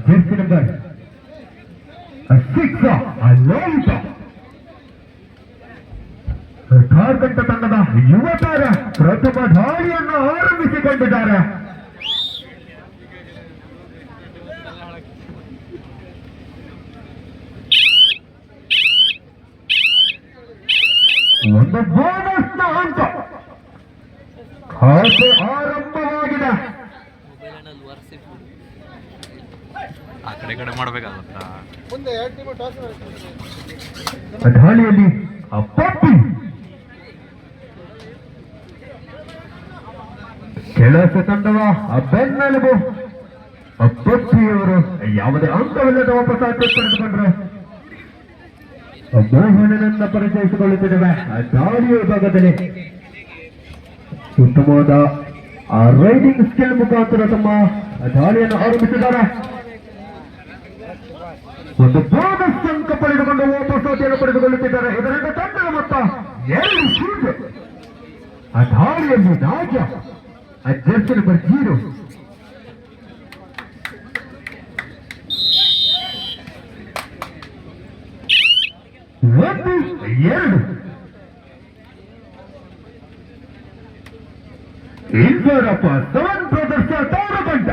Jersey number 6 ಅಲೋಯಿತ Jharkhand ತಂಡದ ಯುವ ತಾರ ಪ್ರಥಮ ದಾಳಿಯನ್ನು ಆರಂಭಿಸಿಕೊಂಡಿದ್ದಾರೆ. ಒಂದು ಬೋನಸ್ನ ಹಂತ ಖಾತೆ ಆರಂಭವಾಗಿದೆ. ಆ ಕಡೆ ಮಾಡಬೇಕಾಗುತ್ತಾ ದಾಳಿಯಲ್ಲಿ ಅಪ್ಪಪ್ಪಿ ಕೆಲಸ ತಂಡವ ಬೆನ್ನೆಲುಬು ಅಪ್ಪಪ್ಪಿಯವರು ಯಾವುದೇ ಅಂಕವಿಲ್ಲದ ವಾಪಸ್ ಪಡೆದುಕೊಂಡ್ರೆ ಮೋಹನನನ್ನ ಪರಿಚಯಿಸಿಕೊಳ್ಳುತ್ತಿದ್ದೇವೆ. ದಾಳಿಯ ಭಾಗದಲ್ಲಿ ಉತ್ತಮವಾದ ರೈಡಿಂಗ್ ಸ್ಕಿಲ್ ಮುಖಾಂತರ ತಮ್ಮ ದಾಳಿಯನ್ನು ಆರಂಭಿಸಿದ್ದಾರೆ. ಒಂದು ಬೋನಸ್ ಅಂಕ ಪಡೆದುಕೊಂಡು ವಾಪಸ್ ಪಡೆದುಕೊಳ್ಳುತ್ತಿದ್ದಾರೆ. ಇದರಿಂದ ತಂಡದ ಮೊತ್ತ 2 ಆ ದಾಳಿಯಲ್ಲಿ Raja jersey number 0 1-2 Indarappa 7 brothers ತಾರಕಂಡ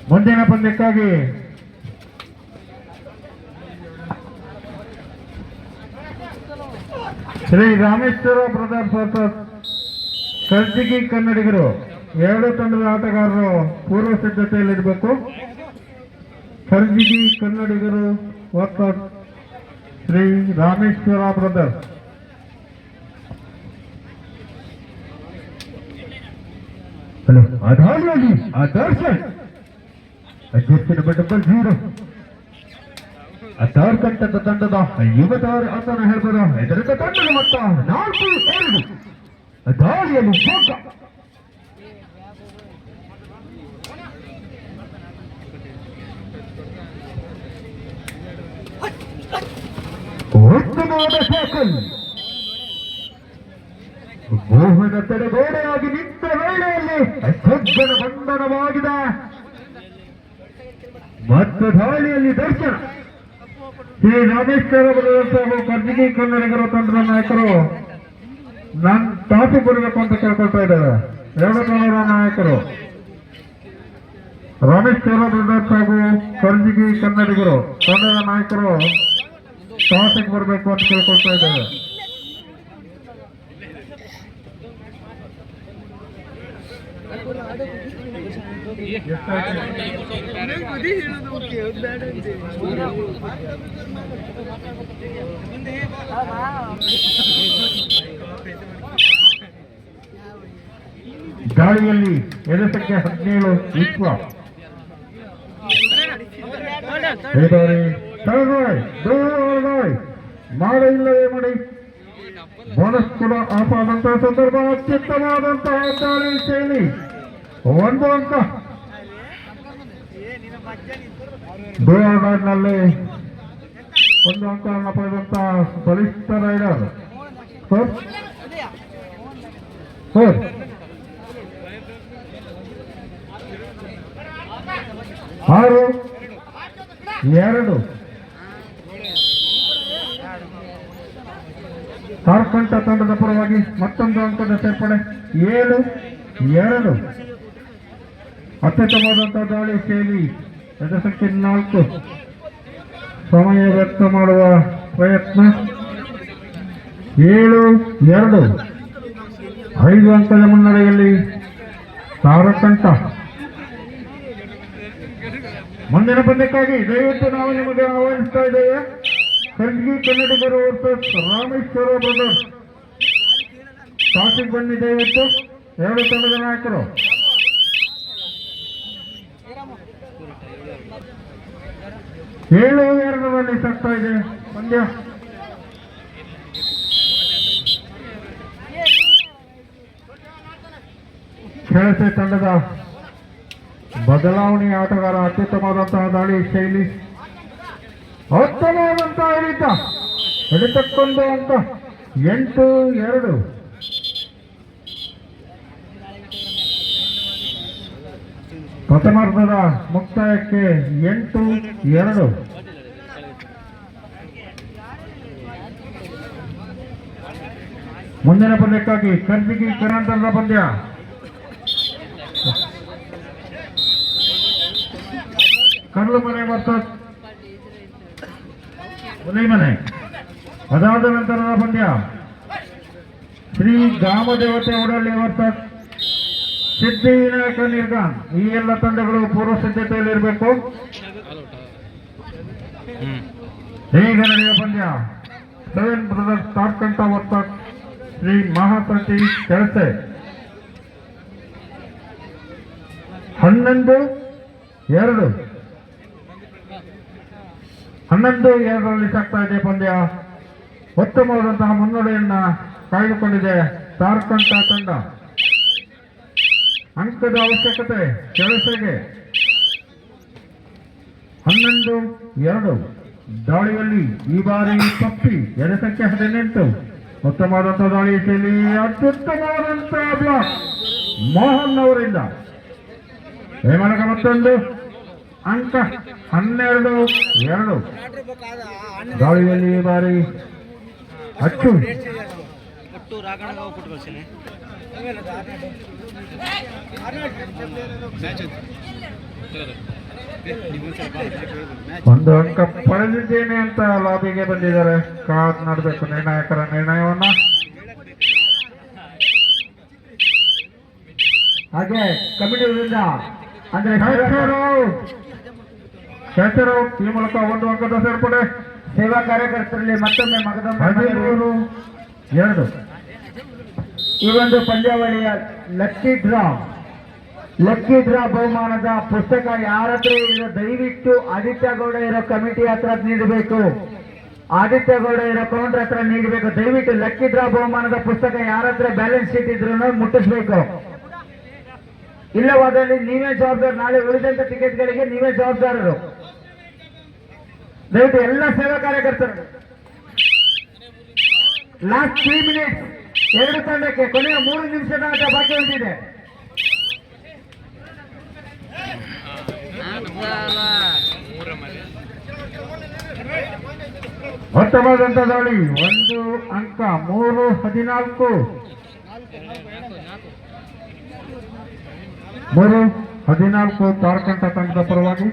ಮುಂದಿನ ಪಂದ್ಯಕ್ಕಾಗಿ ಶ್ರೀ ರಾಮೇಶ್ವರ ಬ್ರದರ್ಸ್ ವರ್ಸಸ್ ಕರ್ಜಿಗಿ ಕನ್ನಡಿಗರು ಎರಡು ತಂಡದ ಆಟಗಾರರು ಪೂರ್ವ ಸಿದ್ಧತೆಯಲ್ಲಿರಬೇಕು. ಕರ್ಜಿಗಿ ಕನ್ನಡಿಗರು versus Shri Rameshwara brothers. Hello ಅದಾಳಿಯಲ್ಲಿ ದರ್ಶನ್ ಜೆರ್ಸಿ ನಂಬರ್ 0 ಜಾರ್ಖಂಡ್ ತಂಡದ ಯುವತಾರು ಅಂತ ಹೇಳ್ಬೋದು. ಇದರಿಂದ ತಂಡದ ಮೊತ್ತ 4-2 ದಾಳಿಯಲ್ಲಿ ಶೋಕ ಉತ್ತಮವಾದ ಟ್ಯಾಕಲ್. ಮೋಹನ ತಡೆಗೋಡೆಯಾಗಿ ನಿಂತ ವೇಳೆಯಲ್ಲಿ ಸಜ್ಜನ ಬಂಧನವಾಗಿದೆ ಮತ್ತು ದಾಳಿಯಲ್ಲಿ ದರ್ಶನ. ಶ್ರೀ ರಾಮೇಶ್ವರ ಬ್ರದರ್ಸ್ ಹಾಗೂ ಕರ್ಜಿಗಿ ಕನ್ನಡಿಗರ ತಂಡದ ನಾಯಕರು ನಾನು ಟಾಪಿ ಬರಬೇಕು ಅಂತ ಕೇಳ್ಕೊಳ್ತಾ ಇದ್ದಾರೆ. ಎರಡು ತಂಡದ ನಾಯಕರು ರಾಮೇಶ್ವರ ಬ್ರದರ್ಸ್ ಹಾಗೂ ಕರ್ಜಿಗಿ ಕನ್ನಡಿಗರು ತಂಡದ ನಾಯಕರು ಟಾಪಿಗೆ ಬರಬೇಕು ಅಂತ ಕೇಳ್ಕೊಳ್ತಾ ಇದ್ದಾರೆ. ದಾಳಿಯಲ್ಲಿ ಎದೆ ಸಂಖ್ಯೆ 17 ವಿಶ್ವ ಮಾಡಿ ಇಲ್ಲವೇ ಮಾಡಿ ಬೋನಸ್ ಕೂಡ ಆಫ್ ಆದಂತಹ ಸಂದರ್ಭ. ಅತ್ಯುತ್ತಮವಾದಂತಹ ದಾಳಿ ಶೈಲಿ 1 ಅಂಕ. ನಲ್ಲಿ 1 ಅಂಕವನ್ನು ಪಡೆದಂತಹ ಬಲಿಷ್ಠ ರೈಡರ್ 6-2 ಜಾರ್ಖಂಡ್ ತಂಡದ ಪರವಾಗಿ ಮತ್ತೊಂದು ಅಂಕದ ಸೇರ್ಪಡೆ 7-2. ಅತ್ಯುತ್ತಮವಾದಂತಹ ದಾಳಿ ಶೈಲಿ ಎದೆ ಸಂಖ್ಯೆ 4 ಸಮಯ ವ್ಯಕ್ತ ಮಾಡುವ ಪ್ರಯತ್ನ 7-2 5 ಅಂಕದ ಮುನ್ನಡೆಯಲ್ಲಿ ಜಾರ್ಖಂಡ್. ಮುಂದಿನ ಪಂದ್ಯಕ್ಕಾಗಿ ದಯವಿಟ್ಟು ನಾವು ನಿಮಗೆ ಆಹ್ವಾನಿಸ್ತಾ ಇದ್ದೇವೆ. ಕರ್ಜಿಗಿ ಕನ್ನಡಿಗರು ವರ್ಸಸ್ ರಾಮೇಶ್ವರ ಬ್ರದರ್ಸ್. ಟಾಪಿಗೆ ಬನ್ನಿ ದಯವಿಟ್ಟು ಎರಡು ತಂಡದ ನಾಯಕರು. 7-2ರಲ್ಲಿ ಸಾಗ್ತಾ ಇದೆ ಪಂದ್ಯ. ಕೆಳಸೆ ತಂಡದ ಬದಲಾವಣೆ ಆಟಗಾರ ಅತ್ಯುತ್ತಮವಾದಂತಹ ದಾಳಿ ಶೈಲಿ, ಉತ್ತಮವಾದಂತಹ ಹಿಡಿತಕ್ಕೊಂದು ಅಂತ 8-2. ಪ್ರಥಮಾರ್ಧದ ಮುಕ್ತಾಯಕ್ಕೆ 8-2. ಮುಂದಿನ ಪಂದ್ಯಕ್ಕಾಗಿ ಕರ್ಜಿಗಿ ಕರ್ನಾಟಕದ ಪಂದ್ಯ. ಕರ್ಲು ಮನೆ ವರ್ಸಸ್ ಮನೆ. ಅದಾದ ನಂತರದ ಪಂದ್ಯ ಶ್ರೀ ಗ್ರಾಮದೇವತೆ ಉಡಳ್ಳಿ ವರ್ಸಸ್ ಸಿದ್ಧಿವಿನಾಯಕ ನಿರ್ಗಾನ್. ಈ ಎಲ್ಲ ತಂಡಗಳು ಪೂರ್ವ ಸಿದ್ಧತೆಯಲ್ಲಿರಬೇಕು. ಈಗ ನಡೆಯುವ ಪಂದ್ಯ 7 ಬ್ರದರ್ಸ್ ತಾರ್ಕಂಠ ವರ್ಸಸ್ ಶ್ರೀ ಮಹಾಸತಿ ಕೆಲಸೆ. 11-2ರಲ್ಲಿ ಸಾಗ್ತಾ ಇದೆ ಪಂದ್ಯ. ಉತ್ತಮವಾದಂತಹ ಮುನ್ನಡೆಯನ್ನ ಕಾಯ್ದುಕೊಂಡಿದೆ ತಾರ್ಕಂಠ ತಂಡ. ಅಂಕದ ಅವಶ್ಯಕತೆ ಕೆಲಸಕ್ಕೆ. 11-2. ದಾಳಿಯಲ್ಲಿ ಈ ಬಾರಿ ಪಪ್ಪಿ ಎಡೆ ಸಂಖ್ಯೆ 18. ಉತ್ತಮವಾದಂತಹ ದಾಳಿ ಶೈಲಿ, ಅತ್ಯುತ್ತಮವಾದಂತಹ ಬ್ಲಾಕ್ ಮೋಹನ್ ಅವರಿಂದ. ಹೇಮಲಕ ಮತ್ತೊಂದು ಅಂಕ 12-2. ದಾಳಿಯಲ್ಲಿ ಈ ಬಾರಿ ಅಚ್ಚು ಒಂದು ಅಂಕ ಪಡೆದಿದ್ದೇನೆ ಅಂತ ಲಾಬಿಗೆ ಬಂದಿದ್ದಾರೆ. ಕಾದ್ ನೋಡಬೇಕು ನಿರ್ಣಾಯಕರ ನಿರ್ಣಯವನ್ನ. ಹಾಗೆ ಕಮಿಟಿಯಿಂದ ಅಂದ್ರೆ ಶೇಷರಾವ್ ಈ ಮೂಲಕ 1 ಅಂಕದ ಸೇರ್ಪಡೆ. ಸೇವಾ ಕಾರ್ಯಕರ್ತರಲ್ಲಿ ಮತ್ತೊಮ್ಮೆ ಮಗದ 13-2. ಈ ಒಂದು ಪಂದ್ಯಾವಳಿಯ ಲಕ್ಕಿ ಡ್ರಾ ಬಹುಮಾನದ ಪುಸ್ತಕ ಯಾರ ಹತ್ರ ಇರೋ ದಯವಿಟ್ಟು ಆದಿತ್ಯ ಗೌಡ ಇರೋ ಕಮಿಟಿ ಹತ್ರ ನೀಡಬೇಕು. ಆದಿತ್ಯ ಗೌಡ ಇರೋ ಕೌಂಟರ್ ಹತ್ರ ನೀಡಬೇಕು. ದಯವಿಟ್ಟು ಲಕ್ಕಿ ಡ್ರಾ ಬಹುಮಾನದ ಪುಸ್ತಕ ಯಾರ ಹತ್ರ ಬ್ಯಾಲೆನ್ಸ್ ಶೀಟ್ ಇದ್ರೂ ಮುಟ್ಟಿಸ್ಬೇಕು. ಇಲ್ಲವಾದಲ್ಲಿ ನೀವೇ ಜವಾಬ್ದಾರ. ನಾಳೆ ಉಳಿದಂತ ಟಿಕೆಟ್ಗಳಿಗೆ ನೀವೇ ಜವಾಬ್ದಾರರು. ದಯವಿಟ್ಟು ಎಲ್ಲ ಸೇವಾ ಕಾರ್ಯಕರ್ತರು ಲಾಸ್ಟ್ 3 ಮಿನಿಟ್ಸ್ 2 ತಂಡಕ್ಕೆ ಕೊನೆಯ 3 ನಿಮಿಷದ ಆಟ ಬಾಕಿ ಉಳಿದಿದೆ. ಉತ್ತಮವಾದಂತ ದಾಳಿ 1 ಅಂಕ 3-14. 3-14 ತಾರ್ಕಂಠ ತಂಡದ ಪರವಾಗಿ.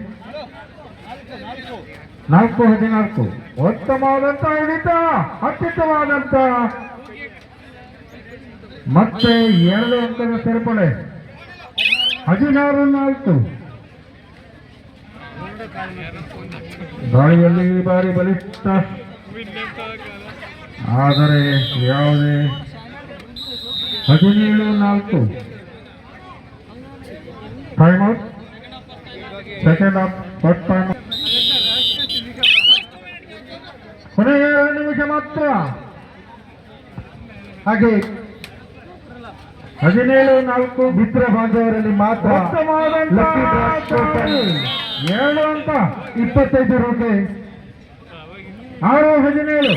4-14. ಉತ್ತಮವಾದಂತ ಹಿಡಿತ, ಅತ್ಯುತ್ತಮವಾದಂತ ಮತ್ತೆ 2 ಅಂಕದ ಸೇರ್ಪಡೆ. 16-4. ದಾಳಿಯಲ್ಲಿ ಈ ಬಾರಿ ಬಲಿಷ್ಠ, ಆದರೆ ಯಾವುದೇ 17-4. Time out. Second half first time. ಕೊನೆಯ 2 ನಿಮಿಷ ಮಾತ್ರ. ಹಾಗೆ 17-4 ಮಿತ್ರ ಬಾಂಧವರಲ್ಲಿ ಮಾತ್ರ 7 ಅಂಕ 25 ರೂಪಾಯಿ. 6-17.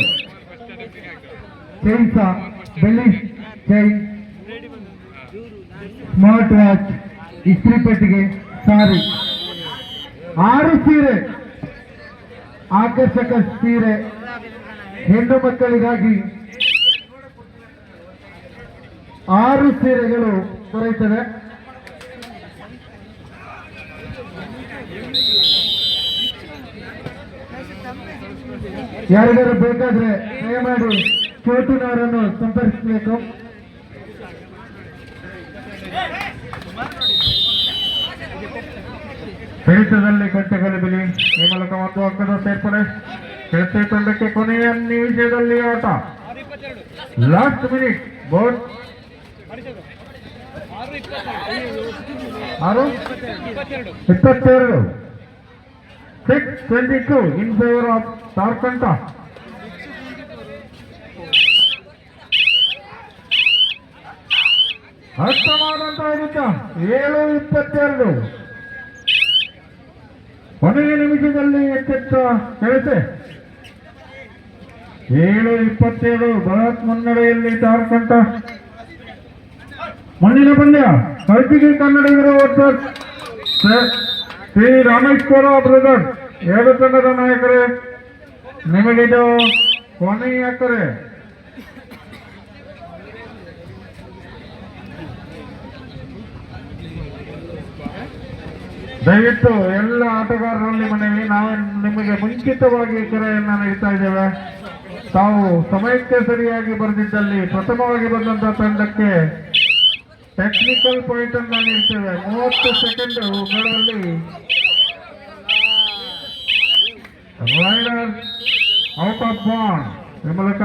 ಚೈನ್ಸ, ಬೆಳ್ಳಿ ಚೈನ್, ಸ್ಮಾರ್ಟ್ ವಾಚ್, ಇಸ್ತ್ರಿ ಪೆಟ್ಟಿಗೆ, ಸಾರಿ, 6 ಸೀರೆ, ಆಕರ್ಷಕ ಸೀರೆ ಹೆಣ್ಣು ಮಕ್ಕಳಿಗಾಗಿ 6 ಸೀರೆಗಳು ದೊರೆಯುತ್ತವೆ. ಯಾರಿಗಾರು ಬೇಕಾದ್ರೆ ದಯಮಾಡಿ ಚೋಟಿನವರನ್ನು ಸಂಪರ್ಕಿಸಬೇಕು. ಹಿಡಿತದಲ್ಲಿ ಗಂಟೆಗಳು ಬಿಲಿ. ಈ ಮೂಲಕ 1 ಅಂಕದ ಸೇರ್ಪಡೆ. ಕೆಲಸ ತಂಡಕ್ಕೆ ಕೊನೆಯ ನಿಮಿಷದಲ್ಲಿ ಆಟ. Last minute board 6-22. 6-22 in favor of Tarkanta. ಹತ್ತವಾದಂತಹ ಯುದ್ಧ 7-22. ಕೊನೆಯ ನಿಮಿಷದಲ್ಲಿ ಎಚ್ಚೆತ್ತ ಕೆಲಸ 7-27 ಬೃಹತ್ ಮುನ್ನಡೆಯಲ್ಲಿ ತಾರ್ಕಂಟ. ಮುಂದಿನ ಪಂದ್ಯ ಕರ್ಜಿಗಿ ಕನ್ನಡಿಗರು ವರ್ಸಸ್ ಶ್ರೀ ರಾಮೇಶ್ವರ ಬ್ರದರ್ಸ್. ಎರಡು ತಂಡದ ನಾಯಕರೇ, ನಿಮಗಿದು ಕೊನೆಯ ಕರೆ. ದಯವಿಟ್ಟು ಎಲ್ಲ ಆಟಗಾರರಲ್ಲಿ ಮನವಿ, ನಾವು ನಿಮಗೆ ಮುಂಚಿತವಾಗಿ ಕರೆಯನ್ನು ನೀಡ್ತಾ ಇದ್ದೇವೆ. ತಾವು ಸಮಯಕ್ಕೆ ಸರಿಯಾಗಿ ಬರೆದಿದ್ದಲ್ಲಿ ಪ್ರಥಮವಾಗಿ ಬಂದಂತಹ ತಂಡಕ್ಕೆ ಟೆಕ್ನಿಕಲ್ ಪಾಯಿಂಟ್ ಅನ್ನು ನೀಡ್ತೇವೆ. 30 ಸೆಕೆಂಡ್ಗಳಲ್ಲಿ ರೈಡರ್ ಔಟ್ ಆಫ್ ಬಾಂಡ್ ಈ ಮೂಲಕ